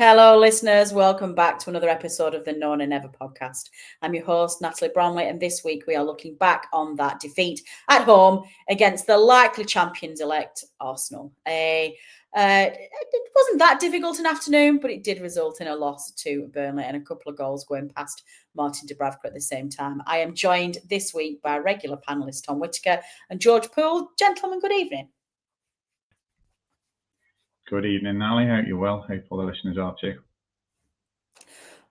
Hello, listeners. Welcome back to another episode of the No Nay Never podcast. I'm your host, Natalie Bromley, and this week we are looking back on that defeat at home against the likely champions-elect Arsenal. It wasn't that difficult an afternoon, but it did result in a loss to Burnley and a couple of goals going past Martin Dubravka at the same time. I am joined this week by regular panellist Tom Whittaker and George Poole. Gentlemen, good evening. Good evening, Natalie. Hope you're well. Hope all the listeners are too.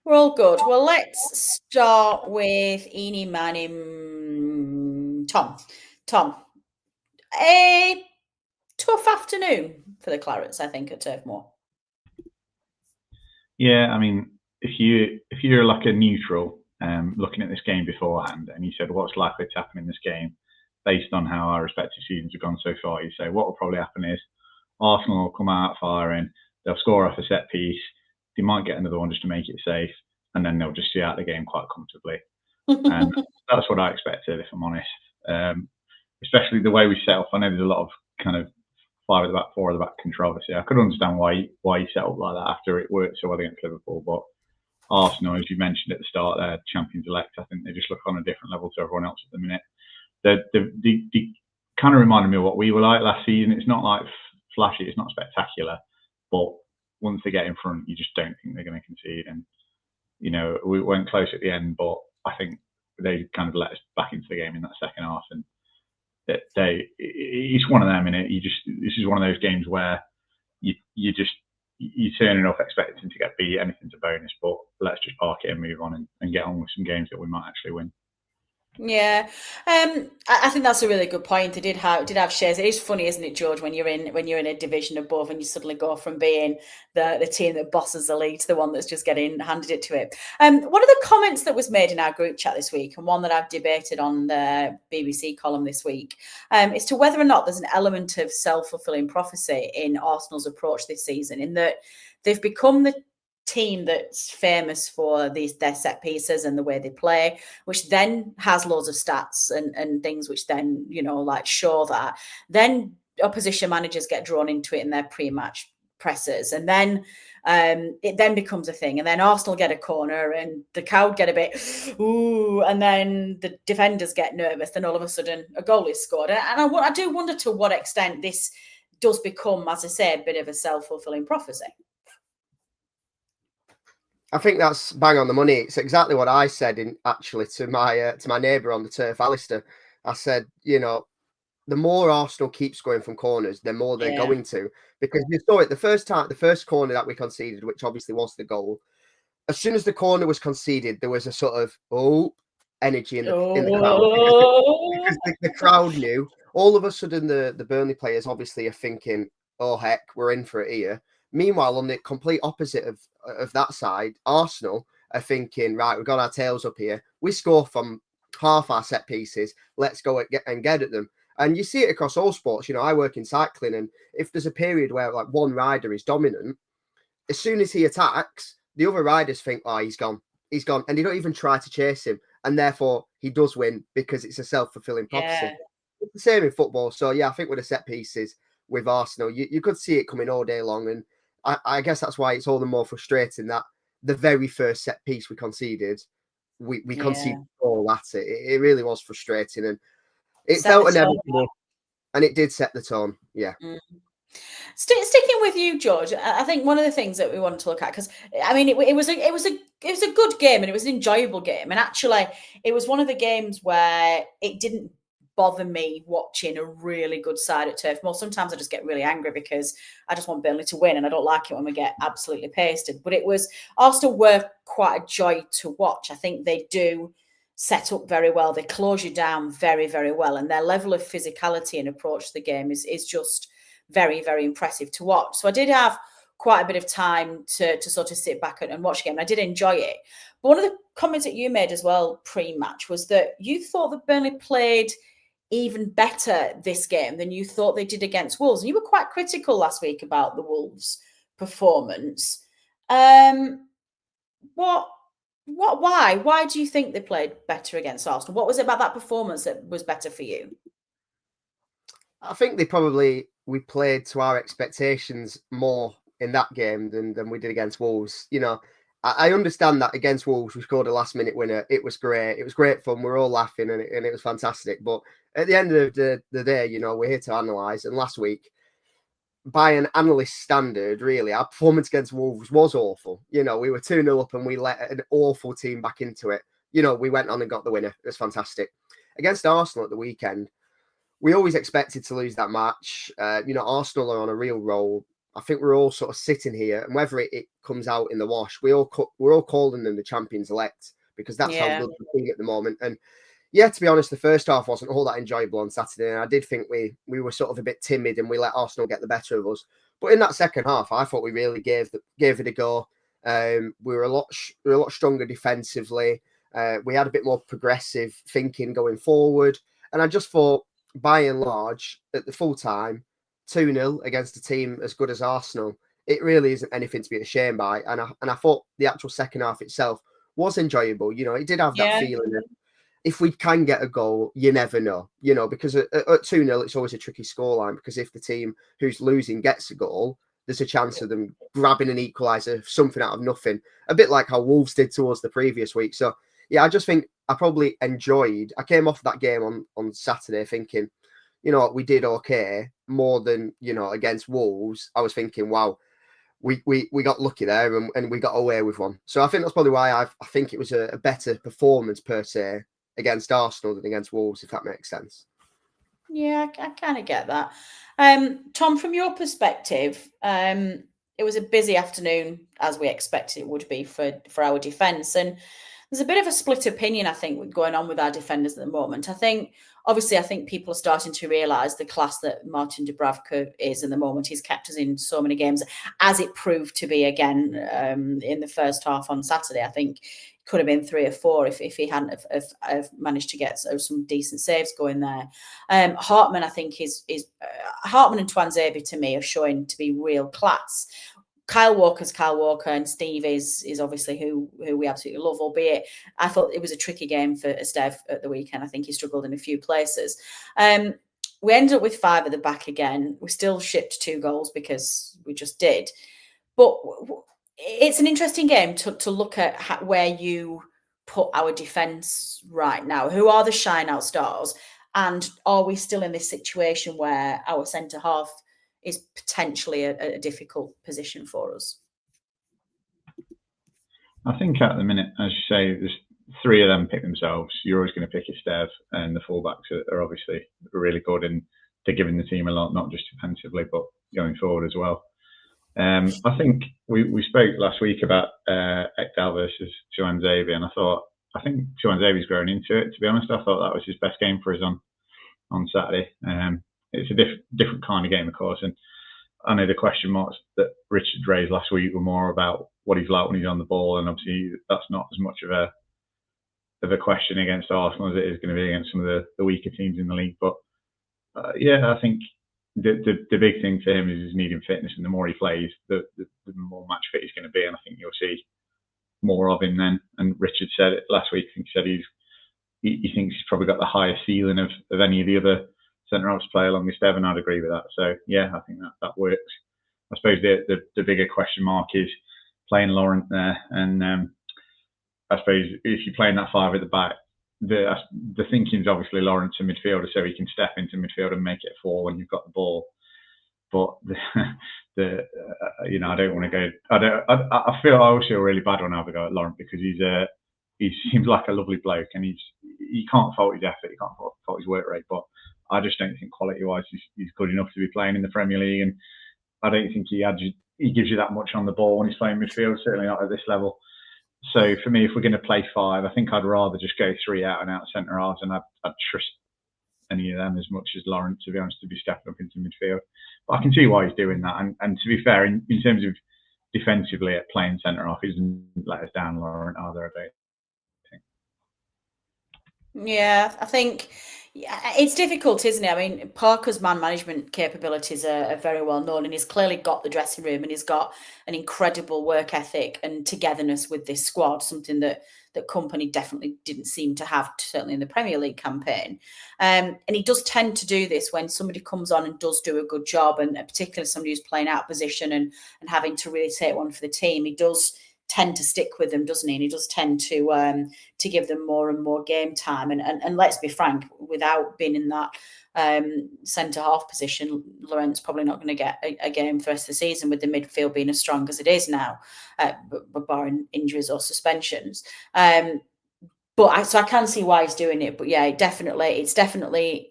We're all good. Well, let's start with Eeny, Manny, Tom. Tom, a tough afternoon for the Clarets, I think, at Turf Moor. Yeah, I mean, if you're like a neutral looking at this game beforehand, and you said what's likely to happen in this game based on how our respective seasons have gone so far, you say what will probably happen is Arsenal will come out firing, they'll score off a set piece, they might get another one just to make it safe, and then they'll just see out the game quite comfortably. And that's what I expected, if I'm honest. Especially the way we set up. I know there's a lot of kind of 5 at the back, 4 at the back controversy. I could understand why you set up like that after it worked so well against Liverpool, but Arsenal, as you mentioned at the start, they're champions-elect. I think they just look on a different level to everyone else at the minute. They kind of reminded me of what we were like last season. It's not like flashy, it's not spectacular, but once they get in front, you just don't think they're going to concede. And you know, we went close at the end, but I think they kind of let us back into the game in that second half. And it's one of them, innit? This is one of those games where you turning up expecting to get beat. Anything's a bonus, but let's just park it and move on and get on with some games that we might actually win. Yeah, I think that's a really good point. They did have shares. It is funny, isn't it, George, when you're in a division above and you suddenly go from being the team that bosses the league to the one that's just getting handed it to it. One of the comments that was made in our group chat this week, and one that I've debated on the BBC column this week, is to whether or not there's an element of self-fulfilling prophecy in Arsenal's approach this season, in that they've become the team that's famous for their set pieces and the way they play, which then has loads of stats and things which then, you know, like show that. Then opposition managers get drawn into it in their pre-match presses, and then it then becomes a thing. And then Arsenal get a corner and the crowd get a bit ooh, and then the defenders get nervous, and all of a sudden a goal is scored. And I do wonder to what extent this does become, as I say, a bit of a self-fulfilling prophecy. I think that's bang on the money. It's exactly what I said to my neighbour on the turf, Alistair. I said, you know, the more Arsenal keeps going from corners, the more they're going to. Because you saw it the first corner that we conceded, which obviously was the goal. As soon as the corner was conceded, there was a sort of energy in the crowd because the crowd knew. All of a sudden, the Burnley players obviously are thinking, "Oh heck, we're in for it here." Meanwhile, on the complete opposite of that side, Arsenal are thinking, right, we've got our tails up here. We score from half our set pieces. Let's go and get at them. And you see it across all sports. You know, I work in cycling, and if there's a period where like one rider is dominant, as soon as he attacks, the other riders think, oh, he's gone. And they don't even try to chase him. And therefore, he does win because it's a self-fulfilling prophecy. Yeah. It's the same in football. So, yeah, I think with the set pieces with Arsenal, you could see it coming all day long. And I guess that's why it's all the more frustrating that the very first set piece we conceded, we conceded all at it. It really was frustrating, and it felt inevitable, and it did set the tone. Yeah. Sticking with you, George, I think one of the things that we wanted to look at, because I mean, it was a good game and it was an enjoyable game, and actually, it was one of the games where it didn't bother me watching a really good side at Turf Moor. Sometimes I just get really angry because I just want Burnley to win, and I don't like it when we get absolutely pasted. But Arsenal were quite a joy to watch. I think they do set up very well. They close you down very, very well, and their level of physicality and approach to the game is just very, very impressive to watch. So I did have quite a bit of time to sort of sit back and watch the game. I did enjoy it. But one of the comments that you made as well pre-match was that you thought that Burnley played even better this game than you thought they did against Wolves. And you were quite critical last week about the Wolves performance. Why do you think they played better against Arsenal? What was it about that performance that was better for you? I think we played to our expectations more in that game than we did against Wolves. You know, I understand that against Wolves we scored a last minute winner. It was great. It was great fun. We were all laughing and it was fantastic. But at the end of the day, you know, we're here to analyse. And last week, by an analyst standard, really, our performance against Wolves was awful. You know, we were 2-0 up and we let an awful team back into it. You know, we went on and got the winner. It was fantastic. Against Arsenal at the weekend, we always expected to lose that match. You know, Arsenal are on a real roll. I think we're all sort of sitting here, and whether it comes out in the wash, we're all calling them the champions elect because that's how good we're being at the moment. And yeah, to be honest, the first half wasn't all that enjoyable on Saturday. And I did think we were sort of a bit timid and we let Arsenal get the better of us. But in that second half, I thought we really gave it a go. We were a lot stronger defensively. We had a bit more progressive thinking going forward. And I just thought, by and large, at the full time, 2-0 against a team as good as Arsenal, it really isn't anything to be ashamed by. And I thought the actual second half itself was enjoyable. You know, it did have that feeling of, if we can get a goal, you never know, you know, because at 2-0, it's always a tricky scoreline because if the team who's losing gets a goal, there's a chance of them grabbing an equaliser, something out of nothing, a bit like how Wolves did to us the previous week. So, yeah, I just think I probably enjoyed, I came off that game on Saturday thinking, you know, we did okay, more than, you know, against Wolves. I was thinking, wow, we got lucky there and we got away with one. So I think that's probably why I think it was a better performance per se against Arsenal than against Wolves, if that makes sense. Yeah, I kind of get that. Tom, from your perspective, it was a busy afternoon, as we expected it would be for our defence. And there's a bit of a split opinion, I think, going on with our defenders at the moment. I think people are starting to realise the class that Martin Dubravka is in the moment. He's kept us in so many games, as it proved to be again in the first half on Saturday. I think could have been 3 or 4 if he hadn't have managed to get some decent saves going there. Hartman, I think, is Hartman and Tuanzebe to me are showing to be real class. Kyle Walker's Kyle Walker, and Steve is obviously who we absolutely love, albeit I thought it was a tricky game for Esteve at the weekend. I think he struggled in a few places. We ended up with 5 at the back again. We still shipped 2 goals because we just did. But it's an interesting game to look at where you put our defence right now. Who are the shine-out stars? And are we still in this situation where our centre-half is potentially a difficult position for us? I think at the minute, as you say, there's 3 of them pick themselves. You're always going to pick Esteve, and the fullbacks are obviously really good, and they're giving the team a lot, not just defensively, but going forward as well. I think we spoke last week about Ekdal versus Tuanzebe, and I think Tuanzebe's grown into it. To be honest, I thought that was his best game for us on Saturday. It's a different kind of game, of course, and I know the question marks that Richard raised last week were more about what he's like when he's on the ball, and obviously that's not as much of a question against Arsenal as it is going to be against some of the weaker teams in the league. But yeah, I think the big thing for him is his needing fitness, and the more he plays, the more match fit he's going to be, and I think you'll see more of him then. And Richard said it last week. I think he said he thinks he's probably got the highest ceiling of any of the other centre-halves play along with Steve, and I'd agree with that. So yeah, I think that works. I suppose the bigger question mark is playing Laurent there, and I suppose if you're playing that 5 at the back, the thinking is obviously Laurent's a midfielder, so he can step into midfield and make it a 4 when you've got the ball. But you know, I don't want to go. I always feel really bad when I have a go at Laurent because he seems like a lovely bloke, and you can't fault his effort, you can't fault his work rate, but I just don't think quality-wise he's good enough to be playing in the Premier League, and I don't think he gives you that much on the ball when he's playing midfield, certainly not at this level. So for me, if we're going to play 5, I think I'd rather just go 3 out-and-out centre-halves, and I'd trust any of them as much as Laurent, to be honest, to be stepping up into midfield. But I can see why he's doing that, and to be fair, in terms of defensively at playing centre-half, he doesn't let us down, Laurent, either, I don't think. Yeah, I think it's difficult, isn't it? I mean, Parker's man management capabilities are very well known, and he's clearly got the dressing room, and he's got an incredible work ethic and togetherness with this squad, something that that Kompany definitely didn't seem to have, certainly in the Premier League campaign. And he does tend to do this when somebody comes on and does do a good job, and particularly somebody who's playing out of position and having to really take one for the team. He does tend to stick with them, doesn't he? And he does tend to give them more and more game time. And let's be frank, without being in that centre half position, Laurent's probably not going to get a game for the rest of the season, with the midfield being as strong as it is now, but barring injuries or suspensions. So I can see why he's doing it. But yeah, it's definitely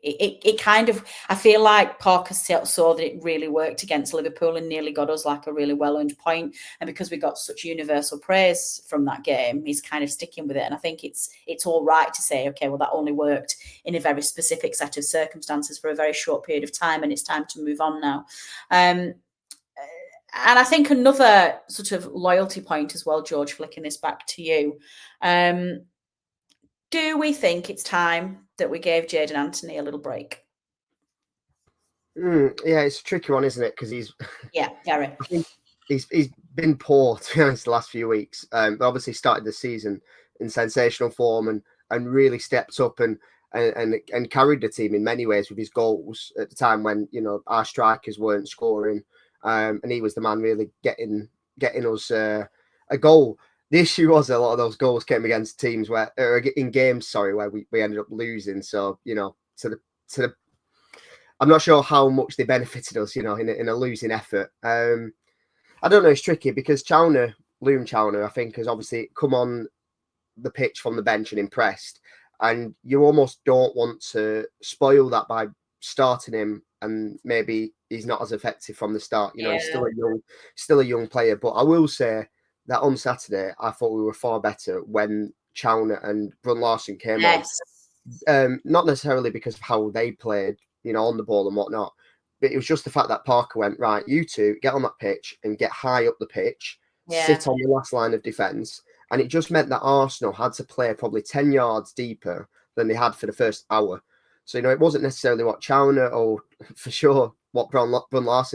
kind of, I feel like Parker saw that it really worked against Liverpool and nearly got us like a really well-earned point. And because we got such universal praise from that game, he's kind of sticking with it. And I think it's all right to say, okay, well, that only worked in a very specific set of circumstances for a very short period of time, and it's time to move on now. And I think another sort of loyalty point as well, George, flicking this back to you. Do we think it's time that we gave Jadon Anthony a little break? Yeah, it's a tricky one, isn't it? Because very. I think he's been poor, to be honest, the last few weeks. But obviously started the season in sensational form and really stepped up and carried the team in many ways with his goals at the time when, you know, our strikers weren't scoring, and he was the man really getting us a goal. The issue was a lot of those goals came against teams where we ended up losing. So, you know, I'm not sure how much they benefited us, you know, in a losing effort. I don't know. It's tricky because Liam Chowner, I think, has obviously come on the pitch from the bench and impressed, and you almost don't want to spoil that by starting him, and maybe he's not as effective from the start. You know, he's still a young player. But I will say that on Saturday, I thought we were far better when Chowner and Brun came on. Not necessarily because of how they played, you know, on the ball and whatnot, but it was just the fact that Parker went, right, you two get on that pitch and get high up the pitch, sit on the last line of defence. And it just meant that Arsenal had to play probably 10 yards deeper than they had for the first hour. So, you know, it wasn't necessarily what Chowner or for sure what Brun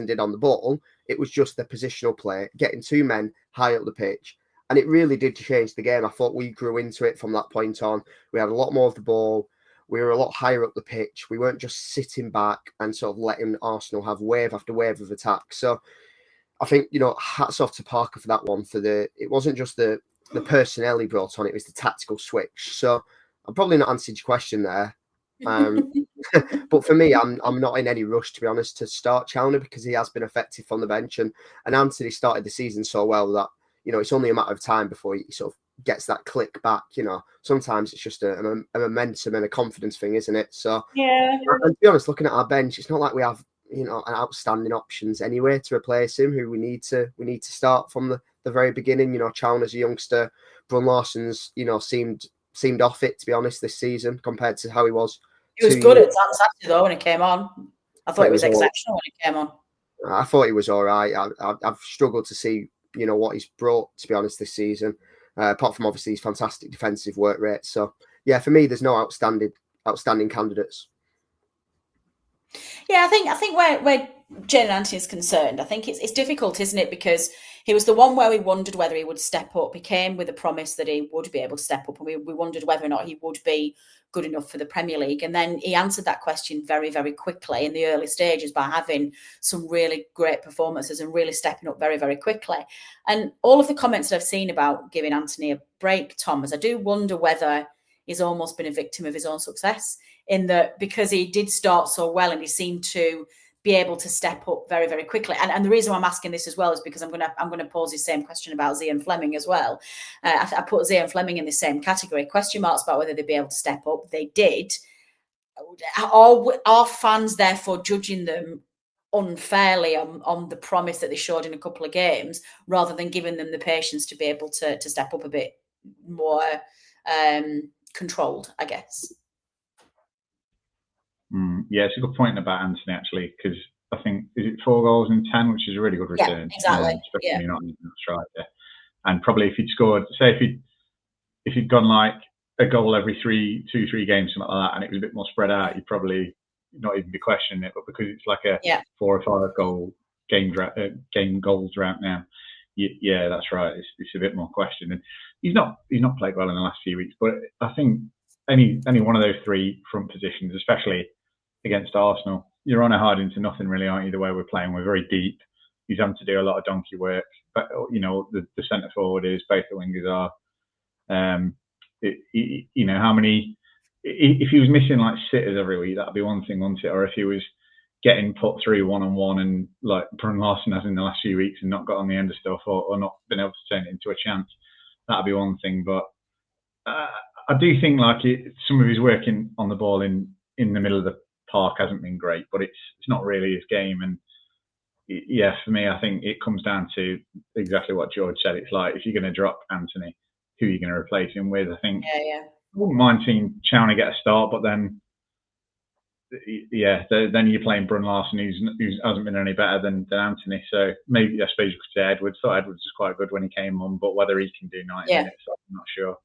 did on the ball. It was just the positional play, getting two men high up the pitch. And it really did change the game. I thought we grew into it from that point on. We had a lot more of the ball. We were a lot higher up the pitch. We weren't just sitting back and sort of letting Arsenal have wave after wave of attack. So I think, you know, hats off to Parker for that one. It wasn't just the personnel he brought on, it was the tactical switch. So I'm probably not answered your question there. But for me, I'm not in any rush, to be honest, to start Chowner because he has been effective from the bench, and Anthony started the season so well that, you know, it's only a matter of time before he sort of gets that click back. You know, sometimes it's just a momentum and a confidence thing, isn't it? So yeah. And to be honest, looking at our bench, it's not like we have, you know, an outstanding options anyway to replace him. Who we need to start from the very beginning. You know, Chowner's a youngster. Brun Larsen's, you know, seemed off it, to be honest, this season compared to how he was. He was good at Saturday though when it came on. I thought it was exceptional when it came on. I thought he was all right. I've struggled to see, you know, what he's brought, to be honest, this season. Apart from obviously his fantastic defensive work rate. So yeah, for me, there's no outstanding candidates. Yeah, I think where Jadon Anthony is concerned, I think it's difficult, isn't it? Because he was the one where we wondered whether he would step up. He came with a promise that he would be able to step up, and we wondered whether or not he would be good enough for the Premier League. And then he answered that question very, very quickly in the early stages by having some really great performances and really stepping up very, very quickly. And all of the comments that I've seen about giving Anthony a break, Thomas, I do wonder whether he's almost been a victim of his own success, in that because he did start so well and he seemed to be able to step up very, very quickly. And the reason why I'm asking this as well is because I'm going to pose the same question about Zian Fleming as well. I put Zian Fleming in the same category. Question marks about whether they'd be able to step up. They did. Are fans therefore judging them unfairly on the promise that they showed in a couple of games, rather than giving them the patience to be able to step up a bit more controlled, I guess? Yeah, it's a good point about Anthony, actually, because I think, is it 4 goals in 10, which is a really good return. Yeah, exactly. Especially when you're not even a striker. And probably if he'd scored, say if he'd gone like a goal every 2-3 games, something like that, and it was a bit more spread out, you'd probably not even be questioning it. But because it's like a 4 or 5 goal game goals right now, Yeah, that's right. It's a bit more question, and he's not played well in the last few weeks. But I think any one of those three front positions, especially against Arsenal, you're on a hard into nothing really, aren't you? The way we're playing, we're very deep. He's having to do a lot of donkey work. But the centre forward is, both the wingers are. How many? If he was missing like sitters every week, that'd be one thing, wouldn't it? Or if he was getting put through one-on-one and like Brun Larson has in the last few weeks and not got on the end of stuff, or not been able to turn it into a chance, that'd be one thing. But I do think like some of his work on the ball in the middle of the park hasn't been great, but it's not really his game. And yeah, for me, I think it comes down to exactly what George said. It's like, if you're going to drop Anthony, who are you going to replace him with? I think I wouldn't mind seeing Chowney get a start, but then then you're playing Brun Larson, who hasn't been any better than Anthony. So maybe, I suppose you could say Edwards. Thought Edwards was quite good when he came on, but whether he can do 90 minutes, I'm not sure.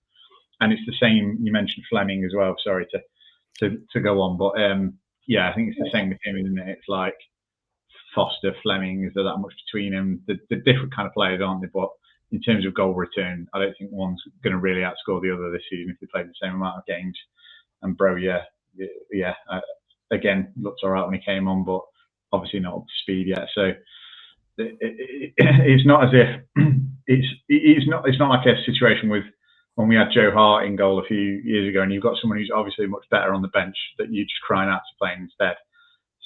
And it's the same. You mentioned Fleming as well. Sorry to go on, but I think it's the same with him, isn't it? It's like Foster, Fleming. Is there that much between them? The different kind of players, aren't they? But in terms of goal return, I don't think one's going to really outscore the other this season if they play the same amount of games. And Bro, again, looked all right when he came on, but obviously not up to speed yet. So it's not as if it's not like a situation with when we had Joe Hart in goal a few years ago, and you've got someone who's obviously much better on the bench that you're just crying out to play instead.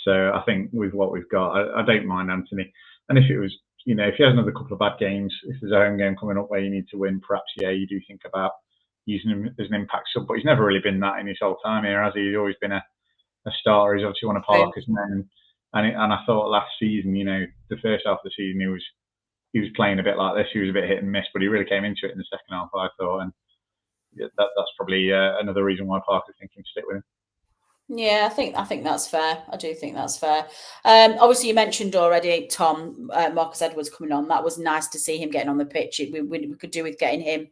So I think with what we've got, I don't mind Anthony. And if it was, if he has another couple of bad games, if there's a home game coming up where you need to win, perhaps, you do think about using him as an impact sub. But he's never really been that in his whole time here, has he? He's always been a starter. He's obviously one of Parker's men. And I thought last season, the first half of the season, he was playing a bit like this. He was a bit hit and miss, but he really came into it in the second half, I thought. And that's probably another reason why Parker's thinking to stick with him. Yeah, I think that's fair. I do think that's fair. Obviously, you mentioned already, Tom, Marcus Edwards coming on. That was nice to see him getting on the pitch. We could do with getting him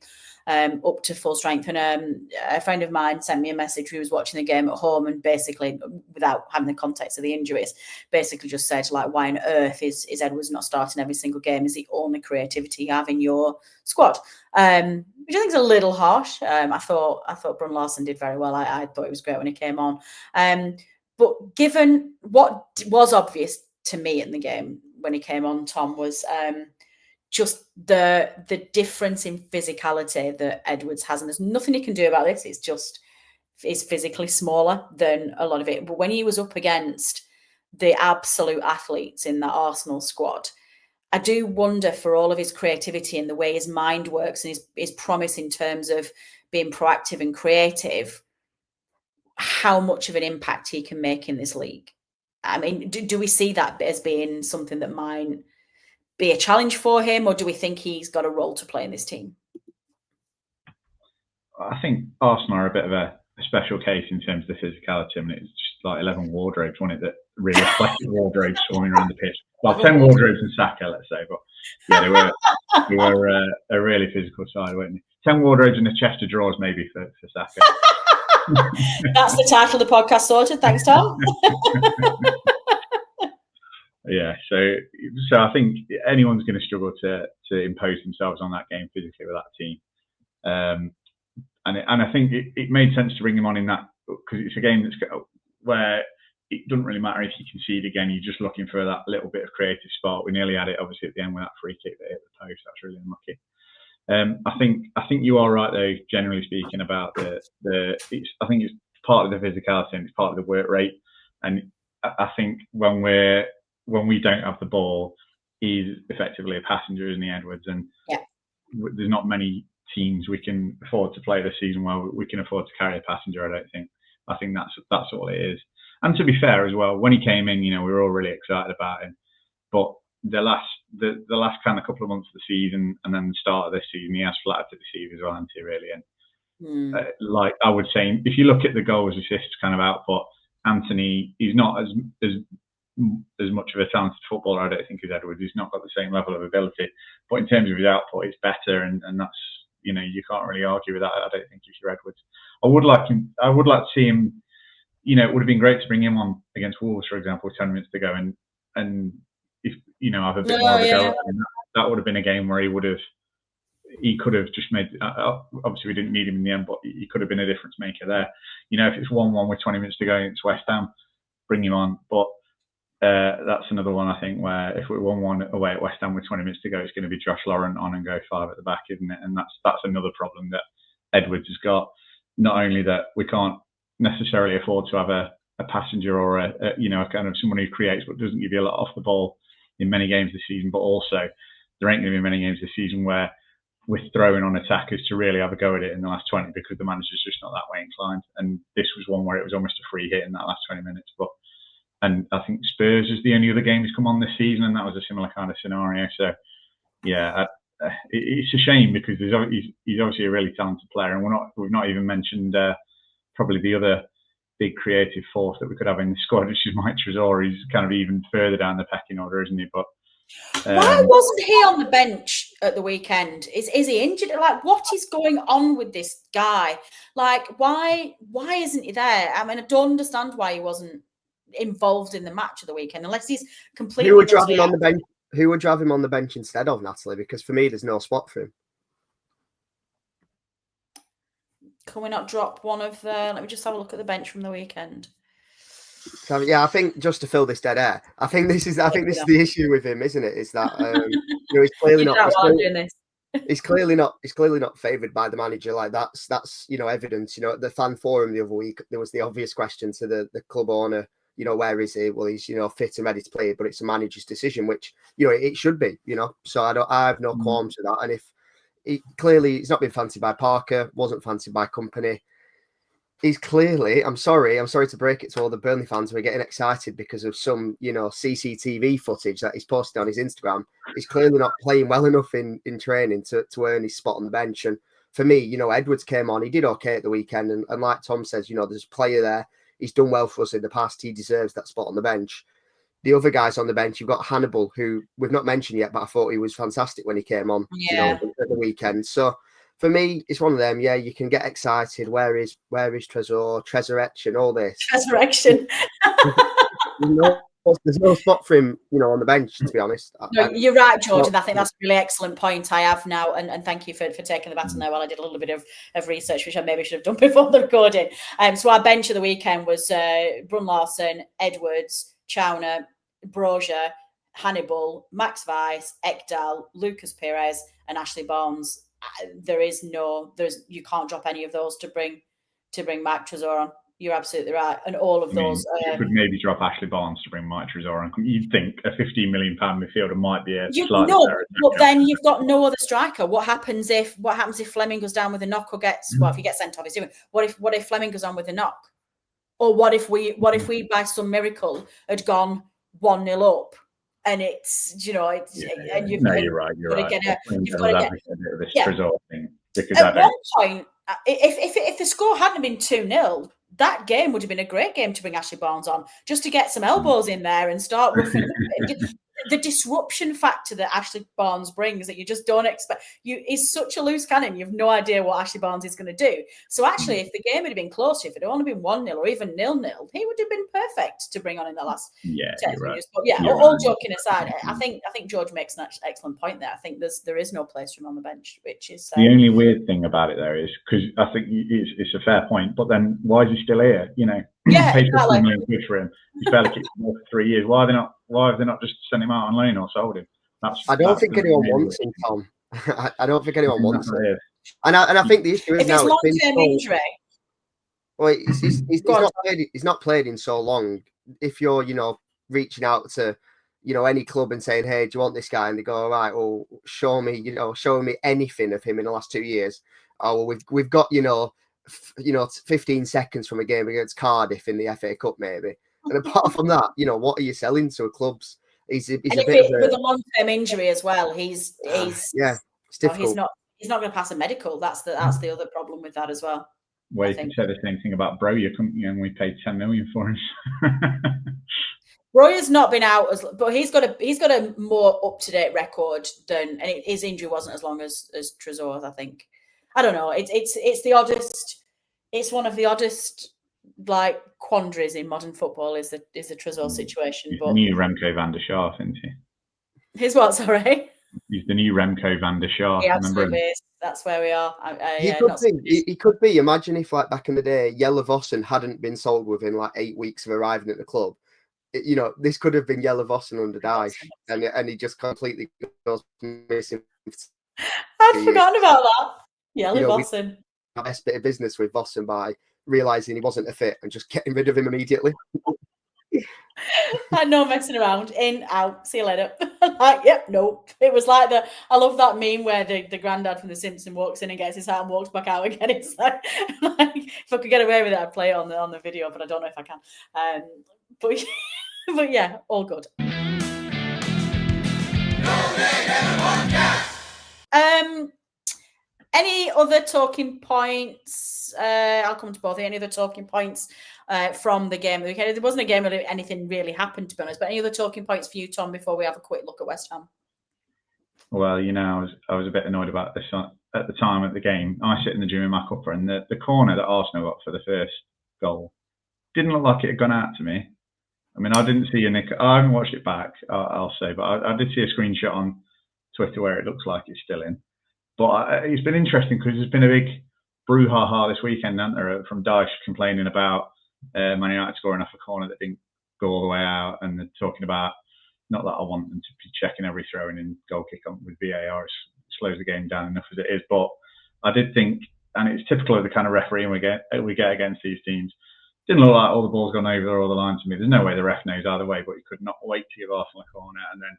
up to full strength. And a friend of mine sent me a message who was watching the game at home, and basically, without having the context of the injuries, basically just said, like, why on earth is Edwards not starting every single game? Is the only creativity you have in your squad? Which I think is a little harsh. I thought Brun Larson did very well. I thought he was great when he came on. But given what was obvious to me in the game when he came on, Tom, was just the difference in physicality that Edwards has. And there's nothing he can do about this. It's just, he's physically smaller than a lot of it. But when he was up against the absolute athletes in that Arsenal squad, I do wonder, for all of his creativity and the way his mind works and his promise in terms of being proactive and creative, how much of an impact he can make in this league. I mean, do we see that as being something that might be a challenge for him, or do we think he's got a role to play in this team? I think Arsenal are a bit of a special case in terms of the physicality. I mean, it's just like 11 wardrobes, wasn't it? That really athletic wardrobes swarming around the pitch. Well, 10 wardrobes and Saka, let's say. But yeah, they were a really physical side, weren't they? 10 wardrobes and a chest of drawers, maybe, for Saka. That's the title of the podcast sorted. Thanks, Tom. Yeah, so I think anyone's going to struggle to impose themselves on that game physically with that team. And I think it made sense to bring him on in that, because it's a game where it doesn't really matter if you concede again. You're just looking for that little bit of creative spark. We nearly had it, obviously, at the end with that free kick that hit the post. That's really unlucky. I think you are right, though, generally speaking, about I think it's part of the physicality and it's part of the work rate. And I think when we don't have the ball, he's effectively a passenger, isn't he, Edwards? And there's not many teams we can afford to play this season where we can afford to carry a passenger, I don't think. I think that's all it is. And to be fair as well, when he came in, we were all really excited about him. But the last kind of couple of months of the season and then the start of this season, he has flattered to deceive as well, hasn't he, really? And like I would say, if you look at the goals, assists kind of output, Anthony, he's not as much of a talented footballer, I don't think, as Edwards. He's not got the same level of ability. But in terms of his output, it's better, and that's, you can't really argue with that, I don't think, if you're Edwards. I would like to see him, it would have been great to bring him on against Wolves, for example, 10 minutes to go, and if, have a bit more of a go that would have been a game where he could have just made. Obviously, we didn't need him in the end, but he could have been a difference maker there. You know, if it's 1-1 with 20 minutes to go against West Ham, bring him on. But that's another one, I think, where if we're 1-1 away at West Ham with 20 minutes to go, it's going to be Josh Laurent on and go 5 at the back, isn't it? And that's another problem that Edwards has got. Not only that we can't necessarily afford to have a passenger or a kind of someone who creates but doesn't give you a lot off the ball in many games this season, but also there ain't going to be many games this season where we're throwing on attackers to really have a go at it in the last 20 because the manager's just not that way inclined. And this was one where it was almost a free hit in that last 20 minutes. And I think Spurs is the only other game that's come on this season, and that was a similar kind of scenario. So, yeah, it's a shame because he's obviously a really talented player, and we've not even mentioned probably the other big creative force that we could have in the squad, which is Mike Trezor. He's kind of even further down the pecking order, isn't he? But why wasn't he on the bench at the weekend? Is he injured? Like, what is going on with this guy? Like, why isn't he there? I mean, I don't understand why he wasn't involved in the match of the weekend, unless he's completely. Who would drive him on the bench? Who would drive him on the bench instead of Natalie? Because for me, there's no spot for him. Can we not drop one of the? Let me just have a look at the bench from the weekend. So, yeah, I think just to fill this dead air, I think this is the issue with him, isn't it? Is that he's clearly not. He's clearly not favoured by the manager. Like that's evidence. The fan forum the other week, there was the obvious question to the club owner. Where is he? Well, he's fit and ready to play, but it's a manager's decision, which it should be. So I have no qualms with that. And if he's not been fancied by Parker, wasn't fancied by Company. He's clearly, I'm sorry to break it to all the Burnley fans who are getting excited because of some, CCTV footage that he's posted on his Instagram. He's clearly not playing well enough in training to earn his spot on the bench. And for me, Edwards came on, he did okay at the weekend. And like Tom says, there's a player there. He's done well for us in the past. He deserves that spot on the bench. The other guys on the bench, you've got Hannibal, who we've not mentioned yet, but I thought he was fantastic when he came on, at the weekend. So for me, it's one of them. Yeah, you can get excited. Where is Trezor, Trezorection, and all this? Trezorection. There's no spot for him, on the bench, to be honest. No, you're right, George, and I think that's a really excellent point. I have now, and thank you for taking the baton there while I did a little bit of research, which I maybe should have done before the recording. So our bench of the weekend was Brun-Larsen, Edwards, Chowner, Brozier, Hannibal, Max Weiss, Ekdal, Lucas Perez, and Ashley Barnes. You can't drop any of those to bring Mike Trezor on. You're absolutely right. And all of those. You could maybe drop Ashley Barnes to bring Mike Trezor on. You'd think a £15 million midfielder might be a slightly better. But then you've got no other striker. What happens if Fleming goes down with a knock or gets if he gets sent off? What if Fleming goes on with a knock? Or what if we by some miracle had gone 1-0 up? And it's you're right. You've got to get Trezor thing, because at one point, if the score hadn't been 2-0, that game would have been a great game to bring Ashley Barnes on, just to get some elbows in there and start roughing the disruption factor that Ashley Barnes brings that you just don't expect. He's such a loose cannon. You have no idea what Ashley Barnes is going to do. So actually, if the game had been closer, if it had only been 1-0 or even 0-0, he would have been perfect to bring on in the last 10 minutes. But all joking aside, I think George makes an excellent point there. I think there is no place for him on the bench, which is the only weird thing about it there is because I think it's a fair point. But then why is he still here? Paid £15 million for him. He's barely kicked him for 3 years. Why have they not just sent him out on loan or sold him? I don't think anyone wants him, Tom. I don't think anyone wants him. And I think the issue is now it's long-term injury. Well, he's not played in so long. If you're reaching out to any club and saying, hey, do you want this guy? And they go, all right, well, show me anything of him in the last 2 years. Oh, well, we've got 15 seconds from a game against Cardiff in the FA Cup, maybe. And apart from that, what are you selling to clubs? He's a bit with a long-term injury as well. He's difficult. He's not going to pass a medical. That's the other problem with that as well. Well, you can say the same thing about Broya, couldn't you? And we paid $10 million for him. Broya's not been out but he's got a more up-to-date record than, and his injury wasn't as long as Trezor's, I think. I don't know. It's the oddest. It's one of the oddest quandaries in modern football is the Trezor situation. But new Remco van der Schaaf, isn't he? His what? Sorry. He's the new Remco van der Schaar. He I remember absolutely him. is. That's where we are. He could be. He could be. Imagine if, like back in the day, Jelle Vossen hadn't been sold within like 8 weeks of arriving at the club. You know, this could have been Jelle Vossen under Dyche, and he just completely goes missing. I'd forgotten about that. Jelle Vossen. Our best bit of business with Vossen by realizing he wasn't a fit and just getting rid of him immediately. No messing around. In, out, see you later. Like, yep, nope. It was like I love that meme where the granddad from The Simpsons walks in and gets his hat and walks back out again. It's like if I could get away with it, I'd play it on the video, but I don't know if I can. But yeah, all good. Any other talking points? I'll come to both. Any other talking points from the game? There wasn't a game where anything really happened, to be honest. But any other talking points for you, Tom, before we have a quick look at West Ham? Well, I was a bit annoyed about this at the time of the game. I sit in the gym in my cuppa, and the corner that Arsenal got for the first goal didn't look like it had gone out to me. I mean, I didn't see I haven't watched it back, I'll say, but I did see a screenshot on Twitter where it looks like it's still in. But it's been interesting because there's been a big brouhaha this weekend, hasn't there, from Dyche complaining about Man United scoring off a corner that didn't go all the way out, and they're talking about, not that I want them to be checking every throw-in and goal kick on with VAR. It slows the game down enough as it is. But I did think, and it's typical of the kind of refereeing we get against these teams, didn't look like all the balls gone over all the line to me. There's no way the ref knows either way, but he could not wait to give Arsenal a corner. And then,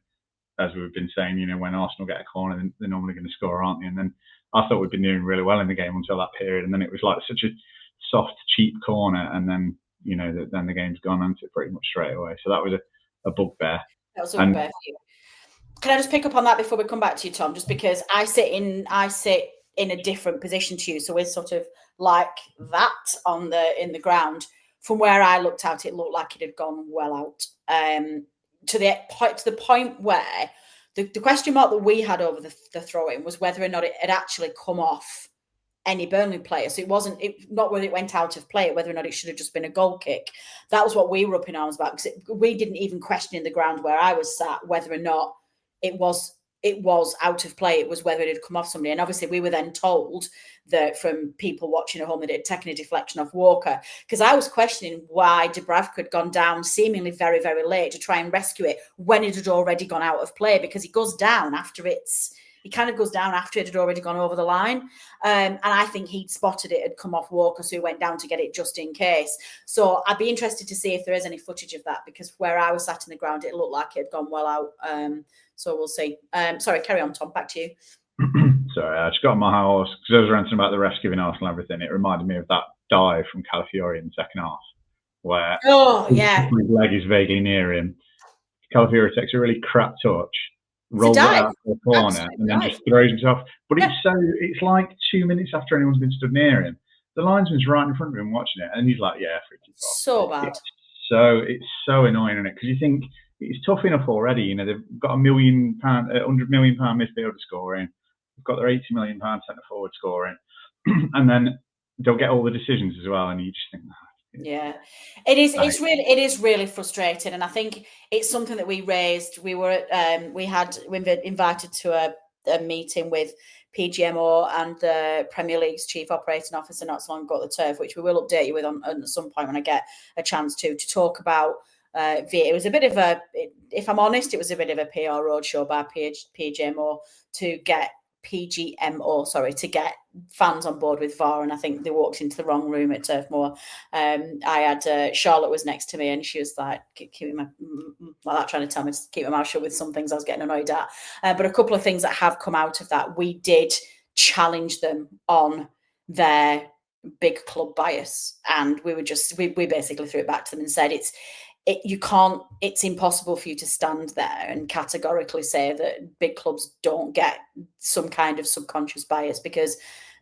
as we've been saying, when Arsenal get a corner, they're normally going to score, aren't they? And then I thought we'd been doing really well in the game until that period. And then it was like such a soft, cheap corner. And then, then the game's gone into it pretty much straight away. So that was a bugbear. That was a bugbear for you. Can I just pick up on that before we come back to you, Tom? Just because I sit in a different position to you, so we're sort of like that in the ground. From where I looked out, it looked like it had gone well out. To the point where the question mark that we had over the throw-in was whether or not it had actually come off any Burnley player. So not whether it went out of play, whether or not it should have just been a goal kick. That was what we were up in arms about, because we didn't even question in the ground where I was sat whether or not it was out of play. It was whether it had come off somebody. And obviously we were then told that from people watching at home that it had taken a deflection off Walker, because I was questioning why Dubravka had gone down seemingly very, very late to try and rescue it when it had already gone out of play, because he goes down after it had already gone over the line. And I think he'd spotted it had come off Walker, so he went down to get it just in case. So I'd be interested to see if there is any footage of that, because where I was sat in the ground, it looked like it had gone well out. So we'll see. Sorry, carry on, Tom. Back to you. Sorry, I just got on my horse because I was ranting about the rescue in Arsenal and everything. It reminded me of that dive from Calafiori in the second half, where his leg is vaguely near him. Calafiori takes a really crap touch, rolls it out to the corner, and then just throws himself. But it's like 2 minutes after anyone's been stood near him. The linesman's right in front of him watching it, and he's like, free kick off. So bad. It's so annoying, isn't it? Because you think it's tough enough already. They've got £100 million midfielder scoring. They've got their £80 million centre forward scoring, and then they'll get all the decisions as well. And you just think, yeah, it is. It is really frustrating, and I think it's something that we raised. We were invited to a meeting with PGMO and the Premier League's Chief Operating Officer not so long ago at the Turf, which we will update you with on at some point when I get a chance to talk about. It was a bit of if I'm honest, it was a bit of a PR roadshow by PGMO to get to get fans on board with VAR, and I think they walked into the wrong room at Turf Moor. I had Charlotte was next to me, and she was like, trying to tell me to keep my mouth shut with some things I was getting annoyed at. But a couple of things that have come out of that, we did challenge them on their big club bias, and we basically threw it back to them and said it's impossible for you to stand there and categorically say that big clubs don't get some kind of subconscious bias, because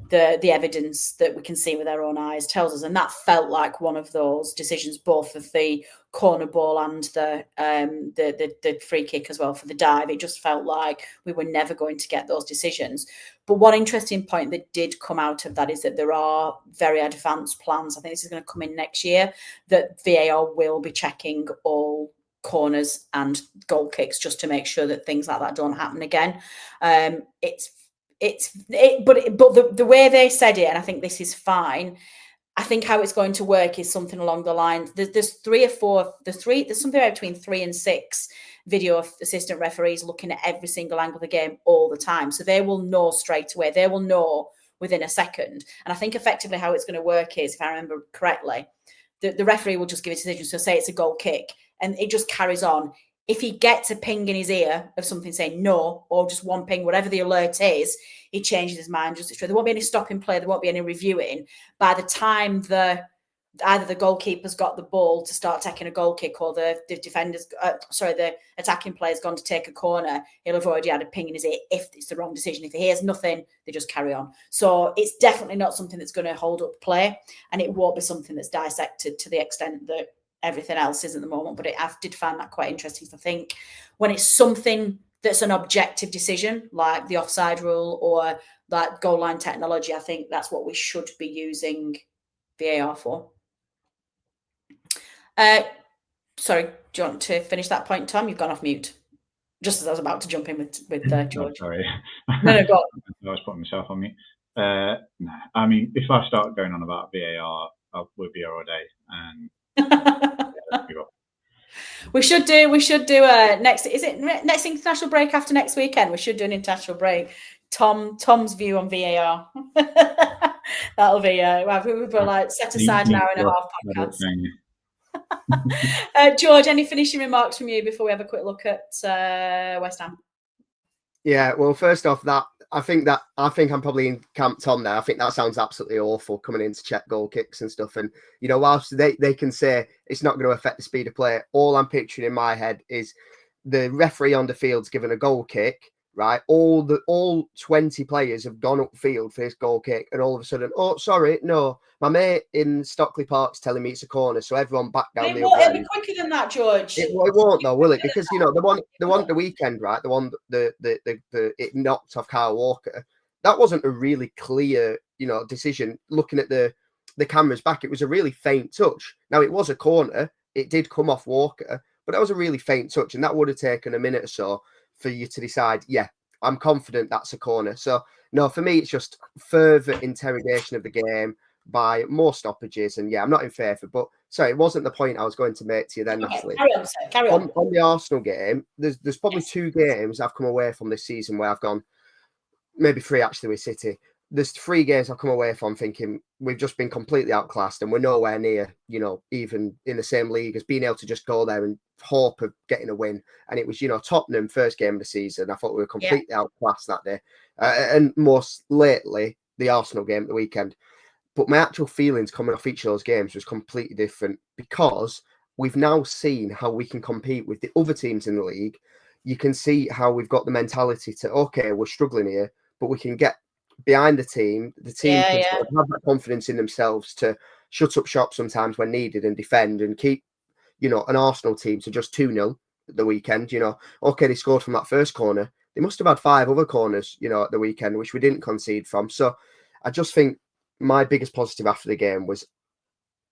the evidence that we can see with our own eyes tells us. And that felt like one of those decisions, both of the corner ball and the free kick as well for the dive. It just felt like we were never going to get those decisions. But one interesting point that did come out of that is that there are very advanced plans. I think this is going to come in next year, that VAR will be checking all corners and goal kicks, just to make sure that things like that don't happen again. But the way they said it, and I think this is fine, I think how it's going to work is something along the lines. There's something between 3 and 6 video assistant referees looking at every single angle of the game all the time. So they will know straight away. They will know within a second. And I think effectively how it's going to work is, if I remember correctly, the referee will just give a decision. So say it's a goal kick and it just carries on. If he gets a ping in his ear of something saying no, or just one ping, whatever the alert is, he changes his mind. There won't be any stopping play. There won't be any reviewing. By the time either the goalkeeper's got the ball to start taking a goal kick, or the attacking player's gone to take a corner, he'll have already had a ping in his ear if it's the wrong decision. If he hears nothing, they just carry on. So it's definitely not something that's going to hold up play, and it won't be something that's dissected to the extent that everything else is at the moment. But I did find that quite interesting. So I think when it's something that's an objective decision, like the offside rule or that goal line technology, I think that's what we should be using VAR for. Sorry, do you want to finish that point, Tom? You've gone off mute. Just as I was about to jump in with George. Oh, sorry. No, go on. I was putting myself on mute. No, I mean, if I start going on about VAR, we'll be here all day. And we should do a next international break after next weekend. We should do an international break. Tom's view on VAR. That'll be we'll like set aside an hour and a half podcast. George, any finishing remarks from you before we have a quick look at West Ham? Yeah, well, first off, I think I'm probably in camp Tom there. I think that sounds absolutely awful, coming in to check goal kicks and stuff. And, you know, whilst they can say it's not going to affect the speed of play, all I'm picturing in my head is the referee on the field's given a goal kick, right? All 20 players have gone upfield for this goal kick, and all of a sudden, oh, sorry, no, my mate in Stockley Park's telling me it's a corner, so everyone back down the other end. It'll be quicker than that, George. It won't though, will it? Because, you know, the one the weekend, right? The one it knocked off Kyle Walker. That wasn't a really clear, you know, decision. Looking at the cameras back, it was a really faint touch. Now, it was a corner. It did come off Walker, but that was a really faint touch, and that would have taken a minute or so for you to decide, yeah, I'm confident that's a corner. So, no, for me, it's just further interrogation of the game by more stoppages. And, yeah, I'm not in favour. But, sorry, it wasn't the point I was going to make to you then, Natalie. Carry on. On the Arsenal game, there's probably 2 games I've come away from this season where I've gone, maybe 3 actually with City. There's 3 games I've come away from thinking we've just been completely outclassed and we're nowhere near, you know, even in the same league as being able to just go there and hope of getting a win. And it was, you know, Tottenham first game of the season. I thought we were completely outclassed that day. And most lately, the Arsenal game at the weekend. But my actual feelings coming off each of those games was completely different, because we've now seen how we can compete with the other teams in the league. You can see how we've got the mentality to, okay, we're struggling here, but we can get behind the team. The team can sort of have that confidence in themselves to shut up shop sometimes when needed and defend and keep, you know, an Arsenal team to just 2-0 at the weekend. You know, okay, they scored from that first corner. They must have had 5 other corners, you know, at the weekend, which we didn't concede from. So I just think my biggest positive after the game was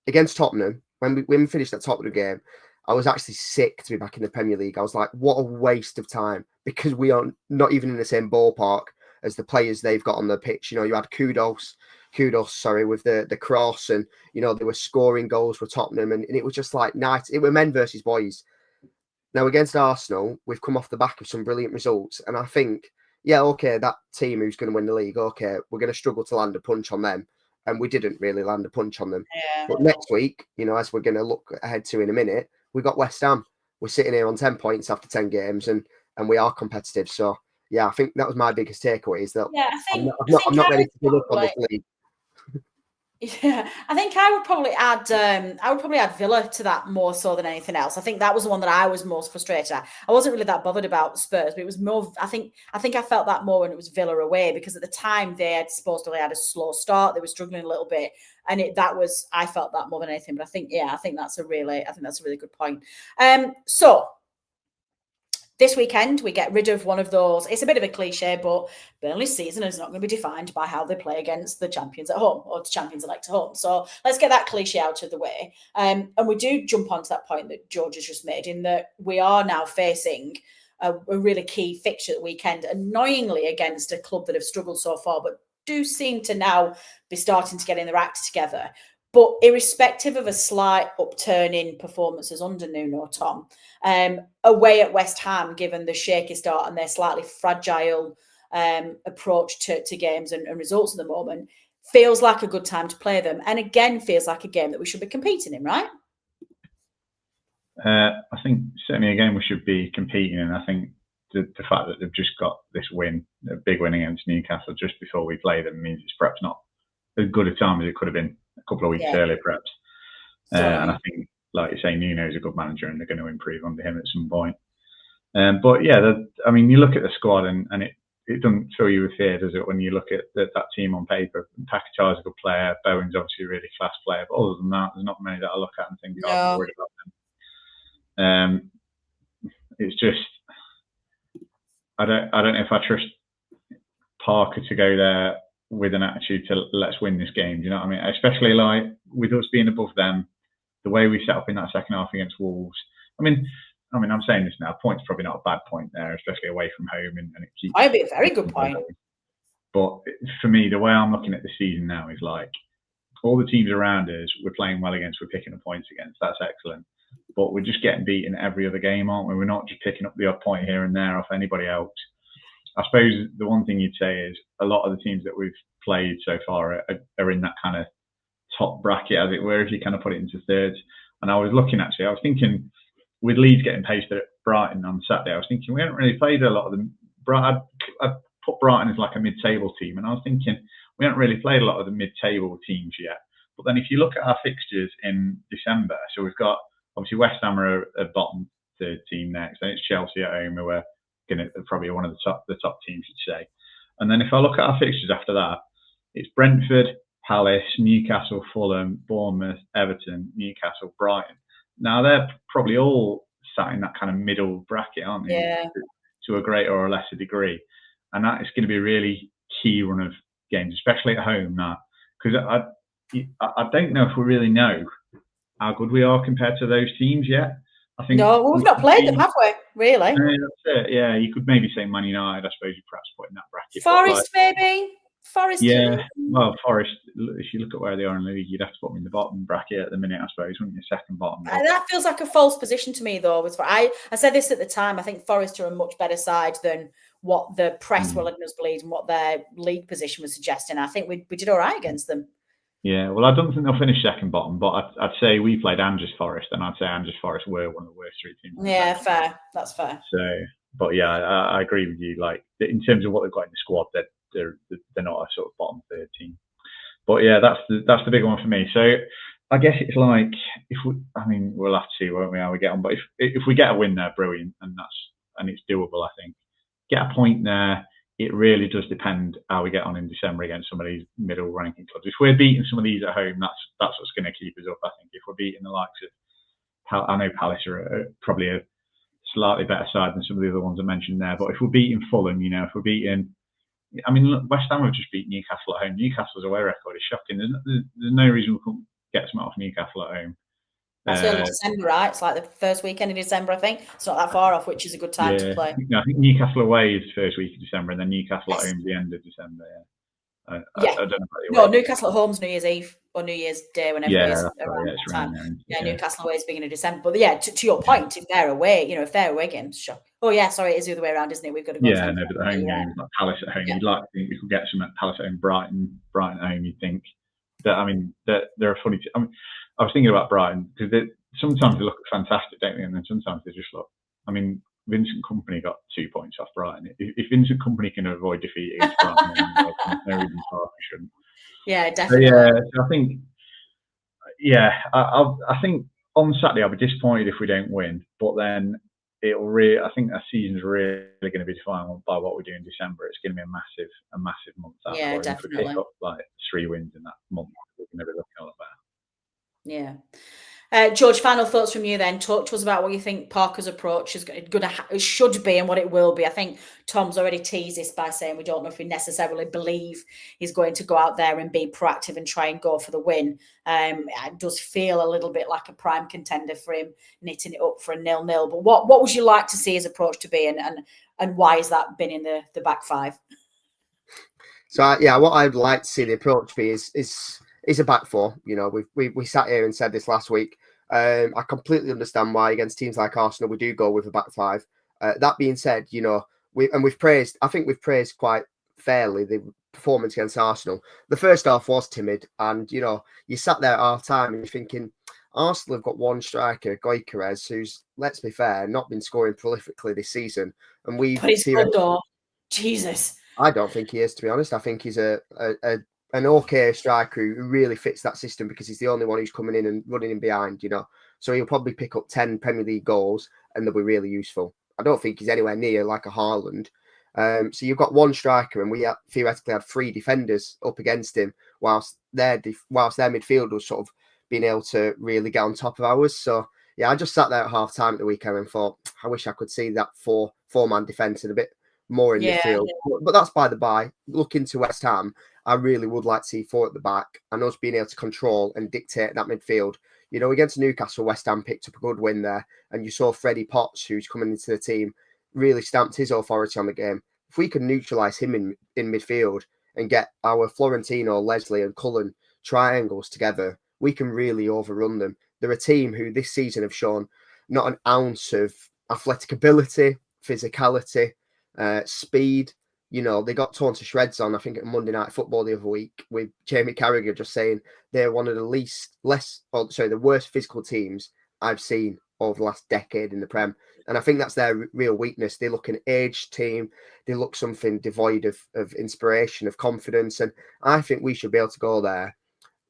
against Tottenham. When we finished that Tottenham game, I was actually sick to be back in the Premier League. I was like, what a waste of time, because we are not even in the same ballpark as the players they've got on the pitch. You know, you had kudos, with the cross, and, you know, they were scoring goals for Tottenham, and it was just like night. It were men versus boys. Now, against Arsenal, we've come off the back of some brilliant results, and I think, yeah, okay, that team who's going to win the league, okay, we're going to struggle to land a punch on them, and we didn't really land a punch on them. Yeah. But next week, you know, as we're going to look ahead to in a minute, we got West Ham. We're sitting here on 10 points after 10 games, and we are competitive. So, yeah, I think that was my biggest takeaway, is that I'm not ready to give up on this league. Yeah, I think I would probably add Villa to that more so than anything else. I think that was the one that I was most frustrated at. I wasn't really that bothered about Spurs, but it was more. I think I felt that more when it was Villa away, because at the time they had supposedly had a slow start. They were struggling a little bit, and I felt that more than anything. But I think that's a really good point. So this weekend, we get rid of one of those. It's a bit of a cliche, but Burnley's season is not going to be defined by how they play against the champions at home or the champions elect at home. So let's get that cliche out of the way. And we do jump onto that point that George has just made, in that we are now facing a really key fixture at the weekend, annoyingly against a club that have struggled so far, but do seem to now be starting to get in their act together. But irrespective of a slight upturn in performances under Nuno, Tom, away at West Ham, given the shaky start and their slightly fragile approach to games and results at the moment, feels like a good time to play them. And again, feels like a game that we should be competing in, right? I think certainly a game we should be competing in. I think the fact that they've just got this win, a big win against Newcastle just before we play them, means it's perhaps not as good a time as it could have been a couple of weeks earlier, perhaps. And I think, like you say, Nuno's a good manager and they're going to improve under him at some point. But yeah, I mean, you look at the squad and it doesn't fill you with fear, does it, when you look at that team on paper? Paquetá's a good player, Bowen's obviously a really class player, but other than that, there's not many that I look at and think, oh, I'm worried about them. It's just, I don't know if I trust Parker to go there with an attitude to let's win this game. Do you know what I mean? Especially like with us being above them, the way we set up in that second half against Wolves. I mean, I'm saying this now. Point's probably not a bad point there, especially away from home, and it keeps. Might be a very good point. But for me, the way I'm looking at the season now is like all the teams around us we're playing well against, we're picking up points against. That's excellent. But we're just getting beaten every other game, aren't we? We're not just picking up the odd point here and there off anybody else. I suppose the one thing you'd say is a lot of the teams that we've played so far are in that kind of top bracket, as it were, if you kind of put it into thirds. And I was thinking with Leeds getting pasted at Brighton on Saturday, I was thinking we haven't really played a lot of them. I put Brighton as like a mid-table team, and I was thinking we haven't really played a lot of the mid-table teams yet. But then if you look at our fixtures in December, so we've got obviously West Ham are a bottom third team next, then it's Chelsea at home who are probably one of the top teams, you'd say. And then if I look at our fixtures after that, it's Brentford, Palace, Newcastle, Fulham, Bournemouth, Everton, Newcastle, Brighton. Now they're probably all sat in that kind of middle bracket, aren't they? Yeah. To a greater or a lesser degree. And that is going to be a really key run of games, especially at home now. Because I don't know if we really know how good we are compared to those teams yet. I think we've not played them, have we? Really? That's it. Yeah, you could maybe say Man United. I suppose you perhaps put in that bracket. Forest, maybe. Forest. Yeah, well, Forest. If you look at where they are in the league, you'd have to put them in the bottom bracket at the minute, I suppose, wouldn't you? Second bottom. That feels like a false position to me, though. I said this at the time. I think Forest are a much better side than what the press were letting us believe and what their league position was suggesting. I think we did all right against them. Yeah, well, I don't think they'll finish second bottom, but I'd say we played Angers Forest, and I'd say Angers Forest were one of the worst three teams. Yeah, fair. That's fair. So, but yeah, I agree with you. Like in terms of what they've got in the squad, they're not a sort of bottom third team. But yeah, that's the big one for me. So I guess it's like we'll have to see, won't we, how we get on. But if we get a win there, brilliant, and it's doable. I think get a point there. It really does depend how we get on in December against some of these middle ranking clubs. If we're beating some of these at home, that's what's going to keep us up. I think if we're beating the likes of, I know Palace are probably a slightly better side than some of the other ones I mentioned there. But if we're beating Fulham, if we're beating, look, West Ham have just beat Newcastle at home. Newcastle's away record is shocking. There's no reason we couldn't get something off Newcastle at home. That's early December, right? It's like the first weekend in December, I think. It's not that far off, which is a good time to play. I think Newcastle away is the first week of December, and then Newcastle at home is the end of December. I don't know. Newcastle at home's New Year's Eve or New Year's Day, whenever it is around that time. Newcastle away is beginning of December. But yeah, to your point, if they're away, if they're away games, sure. Oh yeah, sorry, it is the other way around, isn't it? We've got to go. Yeah, no, but the home games like Palace at home, you'd like to think we could get some at Palace at home, Brighton at home. You'd think that they're a funny. I was thinking about Brighton because sometimes they look fantastic, don't they? And then sometimes they just look. Vincent Kompany got 2 points off Brighton. If Vincent Kompany can avoid defeat against Brighton, then no reason Parker shouldn't. Yeah, definitely. So I think, I think on Saturday I'll be disappointed if we don't win, but then I think our season's really going to be defined by what we do in December. It's going to be a massive month. Yeah, definitely. If we pick up like 3 wins in that month, we're going to be looking a lot better. Yeah. George, final thoughts from you then. Talk to us about what you think Parker's approach should be and what it will be. I think Tom's already teased this by saying we don't know if we necessarily believe he's going to go out there and be proactive and try and go for the win. It does feel a little bit like a prime contender for him, knitting it up for a 0-0. But what would you like to see his approach to be, and why has that been in the back five? So what I'd like to see the approach be is a back four. You know, we sat here and said this last week. I completely understand why against teams like Arsenal we do go with a back five. That being said, you know, we've praised quite fairly the performance against Arsenal. The first half was timid, and you know, you sat there at half time and you're thinking Arsenal have got one striker, Whittaker, who's, let's be fair, not been scoring prolifically this season, and we've. But he's good though. Jesus. I don't think he is, to be honest. I think he's an okay striker who really fits that system because he's the only one who's coming in and running in behind, you know. So he'll probably pick up 10 Premier League goals and they'll be really useful. I don't think he's anywhere near like a Haaland. So you've got one striker and we theoretically had 3 defenders up against him whilst their midfield was sort of being able to really get on top of ours. So, yeah, I just sat there at half time at the weekend and thought, I wish I could see that four-man defence and a bit more in midfield. But that's by the by. Looking to West Ham, I really would like to see 4 at the back and us being able to control and dictate that midfield. You know, against Newcastle, West Ham picked up a good win there, and you saw Freddie Potts, who's coming into the team, really stamped his authority on the game. If we can neutralise him in midfield and get our Florentino, Leslie and Cullen triangles together, we can really overrun them. They're a team who this season have shown not an ounce of athletic ability, physicality, speed. You know, they got torn to shreds on, I think, at Monday Night Football the other week with Jamie Carragher just saying they're one of the worst physical teams I've seen over the last decade in the Prem. And I think that's their real weakness. They look an aged team. They look something devoid of inspiration, of confidence. And I think we should be able to go there,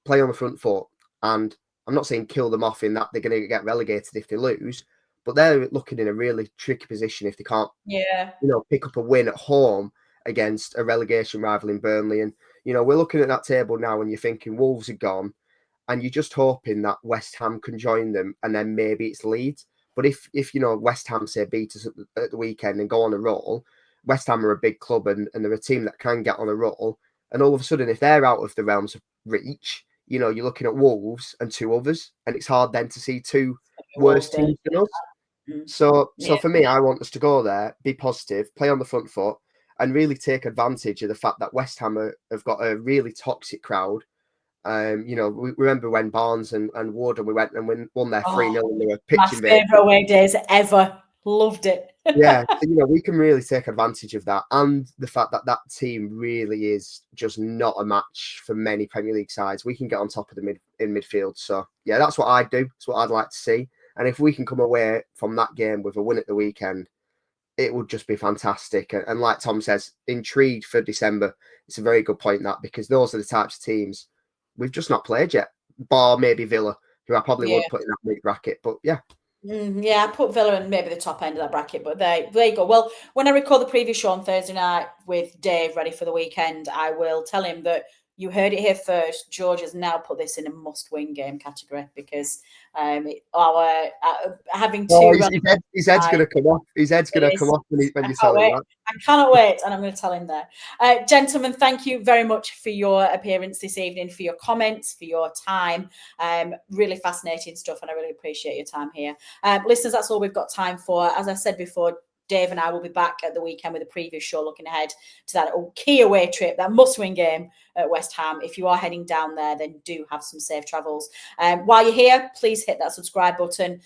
play on the front foot. And I'm not saying kill them off in that they're going to get relegated if they lose, but they're looking in a really tricky position if they can't, pick up a win at home against a relegation rival in Burnley. And, you know, we're looking at that table now and you're thinking Wolves are gone and you're just hoping that West Ham can join them and then maybe it's Leeds. But if you know, West Ham, say, beat us at the weekend and go on a roll, West Ham are a big club and they're a team that can get on a roll. And all of a sudden, if they're out of the realms of reach, you know, you're looking at Wolves and 2 others, and it's hard then to see 2 worse teams than us. So for me, I want us to go there, be positive, play on the front foot, and really take advantage of the fact that West Ham have got a really toxic crowd. You know, we remember when Barnes and Wood, and we went and won their 3-0 and they were pitching. My favourite away days ever. Loved it. Yeah, so, you know, we can really take advantage of that, and the fact that that team really is just not a match for many Premier League sides. We can get on top of them in midfield. So yeah, that's what I'd do. That's what I'd like to see. And if we can come away from that game with a win at the weekend, it would just be fantastic. And like Tom says, intrigued for December. It's a very good point, that, because those are the types of teams we've just not played yet, bar maybe Villa, who I probably would put in that mid bracket. But yeah. Yeah, I put Villa in maybe the top end of that bracket, but there you go. Well, when I record the preview show on Thursday night with Dave ready for the weekend, I will tell him that you heard it here first. George has now put this in a must-win game category because having 2. His head's going to come off. His head's going to come off when you tell him that. I cannot wait, and I'm going to tell him there. Gentlemen, thank you very much for your appearance this evening, for your comments, for your time. Really fascinating stuff, and I really appreciate your time here. Listeners, that's all we've got time for. As I said before, Dave and I will be back at the weekend with a preview show looking ahead to that key away trip, that must-win game at West Ham. If you are heading down there, then do have some safe travels. While you're here, please hit that subscribe button,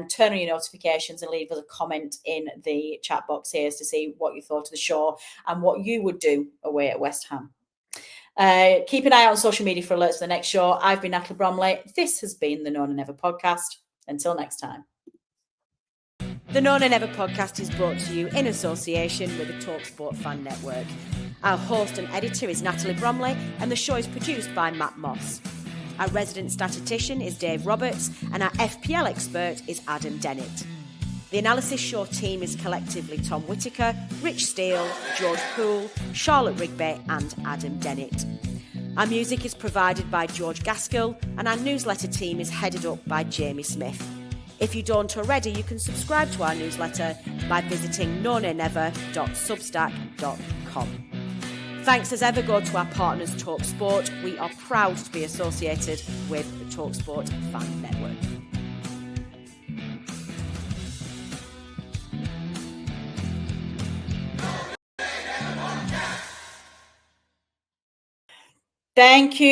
turn on your notifications and leave us a comment in the chat box here to see what you thought of the show and what you would do away at West Ham. Keep an eye out on social media for alerts for the next show. I've been Natalie Bromley. This has been the Known and Never podcast. Until next time. The Known and Never podcast is brought to you in association with the talkSPORT Fan Network. Our host and editor is Natalie Bromley, and the show is produced by Matt Moss. Our resident statistician is Dave Roberts, and our FPL expert is Adam Dennett. The Analysis Show team is collectively Tom Whittaker, Rich Steele, George Poole, Charlotte Rigby, and Adam Dennett. Our music is provided by George Gaskell, and our newsletter team is headed up by Jamie Smith. If you don't already, you can subscribe to our newsletter by visiting nonanever.substack.com. Thanks as ever go to our partners talkSPORT. We are proud to be associated with the talkSPORT Fan Network. Thank you.